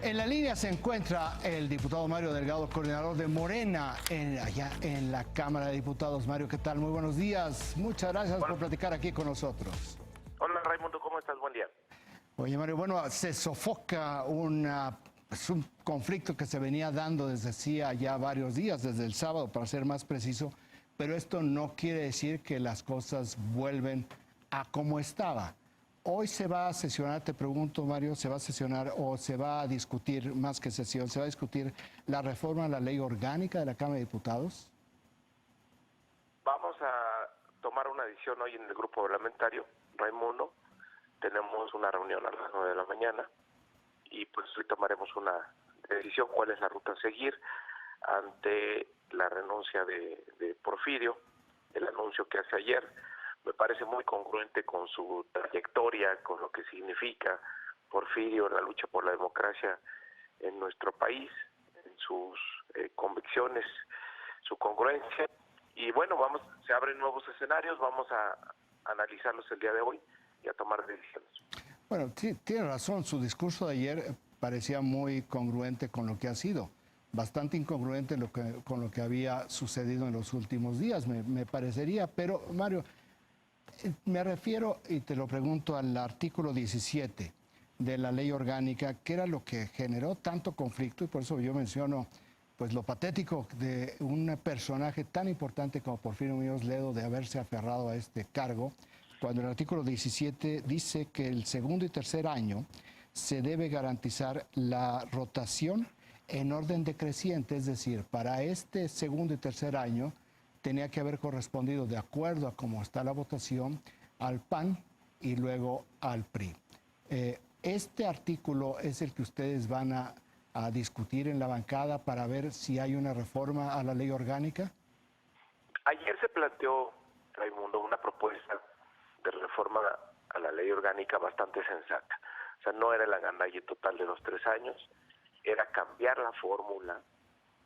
En la línea se encuentra el diputado Mario Delgado, coordinador de Morena, allá en la Cámara de Diputados. Mario, ¿qué tal? Muy buenos días. Muchas gracias por platicar aquí con nosotros. Hola, Raimundo, ¿cómo estás? Buen día. Oye, Mario, bueno, se sofoca un conflicto que se venía dando desde hacía ya varios días, desde el sábado, para ser más preciso, pero esto no quiere decir que las cosas vuelven a como estaba. Hoy se va a sesionar, te pregunto, Mario, ¿se va a sesionar o se va a discutir, más que sesión, se va a discutir la reforma a la ley orgánica de la Cámara de Diputados? Vamos a tomar una decisión hoy en el grupo parlamentario, Raimundo. Tenemos una reunión a las 9 de la mañana y pues hoy tomaremos una decisión, cuál es la ruta a seguir ante la renuncia de Porfirio, el anuncio que hace ayer. Me parece muy congruente con su trayectoria, con lo que significa Porfirio en la lucha por la democracia en nuestro país, en sus convicciones, su congruencia. Y bueno, se abren nuevos escenarios, vamos a analizarlos el día de hoy y a tomar decisiones. Bueno, tiene razón, su discurso de ayer parecía muy congruente con lo que ha sido, bastante incongruente con lo que había sucedido en los últimos días, me parecería. Pero, Mario, me refiero, y te lo pregunto, al artículo 17 de la ley orgánica, que era lo que generó tanto conflicto, y por eso yo menciono pues lo patético de un personaje tan importante como Porfirio Muñoz Ledo de haberse aferrado a este cargo, cuando el artículo 17 dice que el segundo y tercer año se debe garantizar la rotación en orden decreciente, es decir, para este segundo y tercer año tenía que haber correspondido, de acuerdo a cómo está la votación, al PAN y luego al PRI. Este artículo es el que ustedes van a discutir en la bancada para ver si hay una reforma a la ley orgánica. Ayer se planteó, Raimundo, una propuesta de reforma a la ley orgánica bastante sensata. O sea, no era el agandalle total de los 3 años, era cambiar la fórmula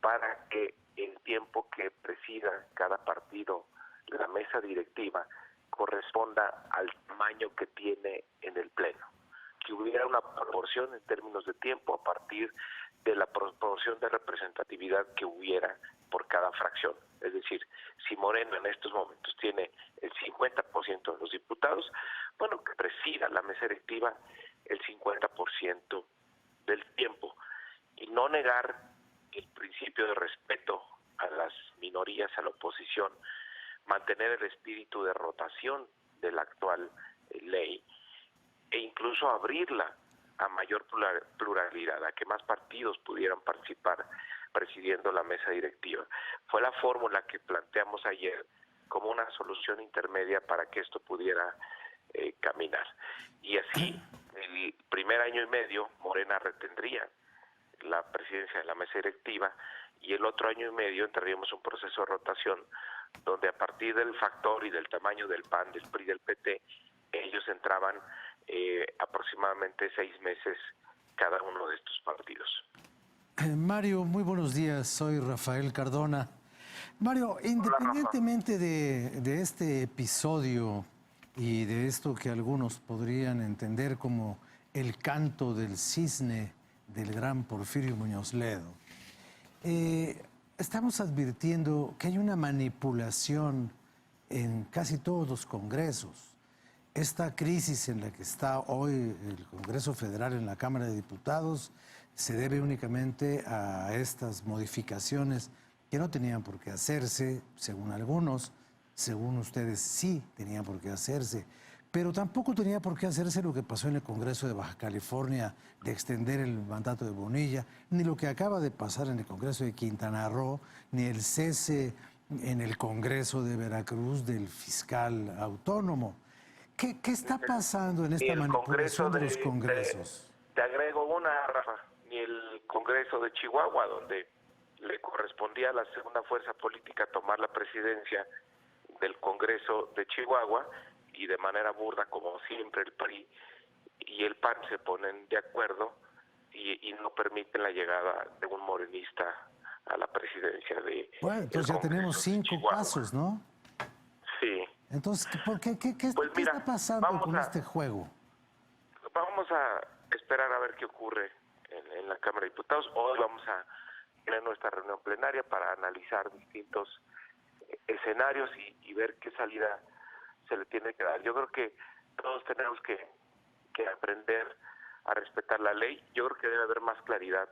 para que el tiempo que presida cada partido la mesa directiva corresponda al tamaño que tiene en el pleno, que hubiera una proporción en términos de tiempo a partir de la proporción de representatividad que hubiera por cada fracción. Es decir, si Moreno en estos momentos tiene el 50% de los diputados, bueno, que presida la mesa directiva el 50% del tiempo, y no negar el principio de respeto a las minorías, a la oposición, mantener el espíritu de rotación de la actual ley e incluso abrirla a mayor pluralidad, a que más partidos pudieran participar presidiendo la mesa directiva. Fue la fórmula que planteamos ayer como una solución intermedia para que esto pudiera caminar. Y así, el primer año y medio, Morena retendría la presidencia de la mesa directiva, y el otro año y medio entraríamos en un proceso de rotación donde a partir del factor y del tamaño del PAN, del PRI, del PT, ellos entraban aproximadamente 6 meses cada uno de estos partidos. Mario, muy buenos días, soy Rafael Cardona. Mario, independientemente de este episodio y de esto que algunos podrían entender como el canto del cisne del gran Porfirio Muñoz Ledo, estamos advirtiendo que hay una manipulación en casi todos los congresos. Esta crisis en la que está hoy el Congreso Federal en la Cámara de Diputados se debe únicamente a estas modificaciones que no tenían por qué hacerse, según algunos, según ustedes sí tenían por qué hacerse, pero tampoco tenía por qué hacerse lo que pasó en el Congreso de Baja California de extender el mandato de Bonilla, ni lo que acaba de pasar en el Congreso de Quintana Roo, ni el cese en el Congreso de Veracruz del fiscal autónomo. ¿Qué está pasando en esta manipulación de los congresos? Te agrego una, Rafa, ni el Congreso de Chihuahua, donde le correspondía a la segunda fuerza política tomar la presidencia del Congreso de Chihuahua, y de manera burda, como siempre, el PRI y el PAN se ponen de acuerdo y no permiten la llegada de un morenista a la presidencia de... Bueno, entonces ya tenemos 5 casos, ¿no? Sí. Entonces, ¿qué está pasando con este juego? Vamos a esperar a ver qué ocurre en la Cámara de Diputados. Hoy vamos a tener nuestra reunión plenaria para analizar distintos escenarios y ver qué salida se le tiene que dar. Yo creo que todos tenemos que aprender a respetar la ley. Yo creo que debe haber más claridad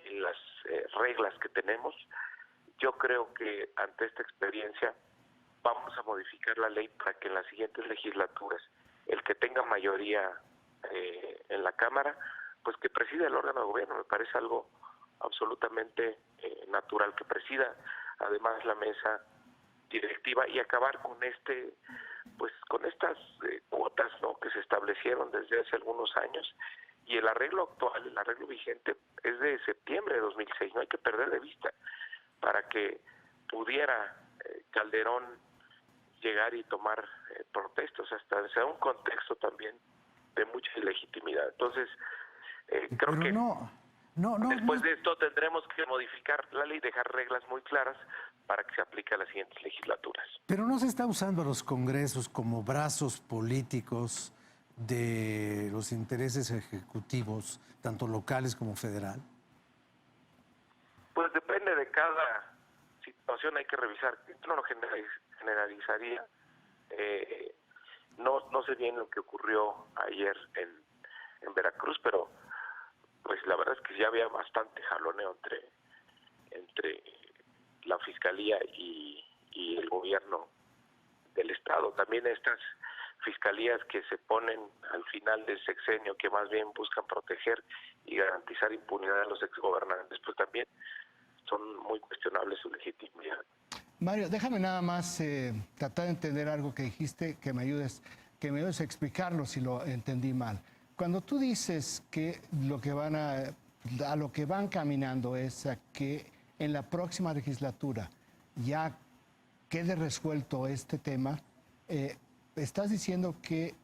en las reglas que tenemos. Yo creo que ante esta experiencia vamos a modificar la ley para que en las siguientes legislaturas el que tenga mayoría en la Cámara, pues que presida el órgano de gobierno. Me parece algo absolutamente natural que presida además la mesa directiva y acabar con con estas cuotas, ¿no?, que se establecieron desde hace algunos años. Y el arreglo actual, el arreglo vigente, es de septiembre de 2006, no hay que perder de vista, para que pudiera Calderón llegar y tomar protestas, hasta sea un contexto también de mucha ilegitimidad. Entonces, creo Pero que después de esto tendremos que modificar la ley, dejar reglas muy claras para que se aplique a las siguientes legislaturas. Pero no se está usando a los congresos como brazos políticos de los intereses ejecutivos, tanto locales como federal. Pues depende de cada situación, hay que revisar. No lo generalizaría. No sé bien lo que ocurrió ayer en Veracruz, pero pues la verdad es que ya había bastante jaloneo entre la Fiscalía y el gobierno del Estado. También estas fiscalías que se ponen al final del sexenio, que más bien buscan proteger y garantizar impunidad a los exgobernantes, pues también son muy cuestionables su legitimidad. Mario, déjame nada más tratar de entender algo que dijiste, que me ayudes a explicarlo si lo entendí mal. Cuando tú dices que a lo que van caminando es a que en la próxima legislatura ya quede resuelto este tema, estás diciendo que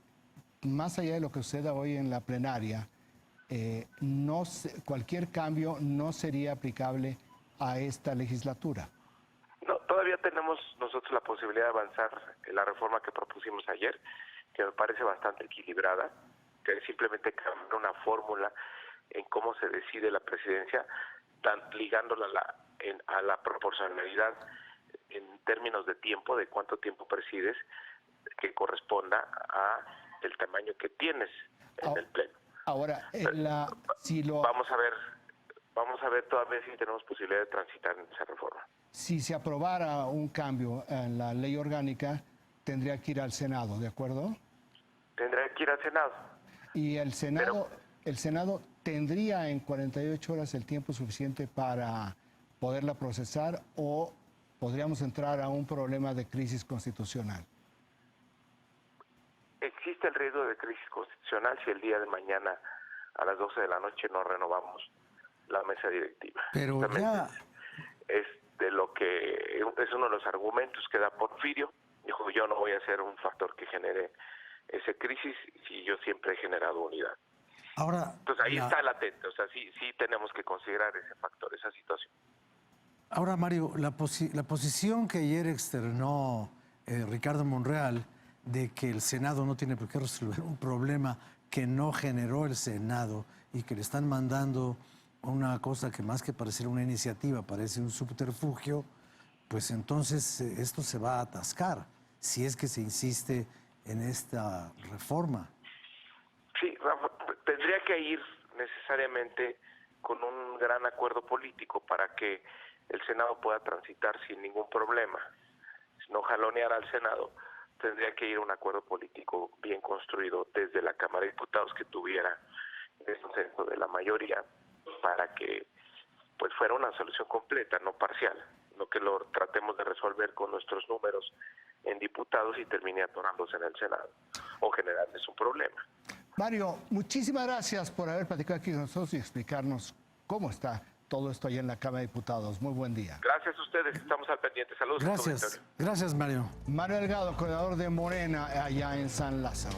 más allá de lo que suceda hoy en la plenaria, cualquier cambio no sería aplicable a esta legislatura. No, todavía tenemos nosotros la posibilidad de avanzar en la reforma que propusimos ayer, que me parece bastante equilibrada, que es simplemente cambiar una fórmula en cómo se decide la presidencia, ligándola a la proporcionalidad en términos de tiempo, de cuánto tiempo presides, que corresponda a el tamaño que tienes en el pleno. Ahora, vamos a ver todavía si tenemos posibilidad de transitar en esa reforma. Si se aprobara un cambio en la ley orgánica, tendría que ir al Senado, ¿de acuerdo? Tendría que ir al Senado. Y el Senado tendría en 48 horas el tiempo suficiente para poderla procesar, o podríamos entrar a un problema de crisis constitucional. Existe el riesgo de crisis constitucional si el día de mañana a las 12 de la noche no renovamos la mesa directiva. Pero ya... Es uno de los argumentos que da Porfirio. Dijo, yo no voy a ser un factor que genere esa crisis si yo siempre he generado unidad. Ahora, entonces ahí está latente, o sea, sí tenemos que considerar ese factor, esa situación. Ahora, Mario, la posición que ayer externó Ricardo Monreal de que el Senado no tiene por qué resolver un problema que no generó el Senado y que le están mandando una cosa que más que parecer una iniciativa parece un subterfugio, pues entonces esto se va a atascar si es que se insiste en esta reforma. Sí, Rafa, tendría que ir necesariamente con un gran acuerdo político para que el Senado pueda transitar sin ningún problema. Si no jalonear al Senado, tendría que ir un acuerdo político bien construido desde la Cámara de Diputados que tuviera el consenso de la mayoría para que pues fuera una solución completa, no parcial, no que lo tratemos de resolver con nuestros números en diputados y termine atorándose en el Senado o generarles un problema. Mario, muchísimas gracias por haber platicado aquí con nosotros y explicarnos cómo está todo esto allá en la Cámara de Diputados. Muy buen día. Gracias a ustedes, estamos al pendiente. Saludos. Gracias, gracias, Mario. Mario Delgado, coordinador de Morena allá en San Lázaro.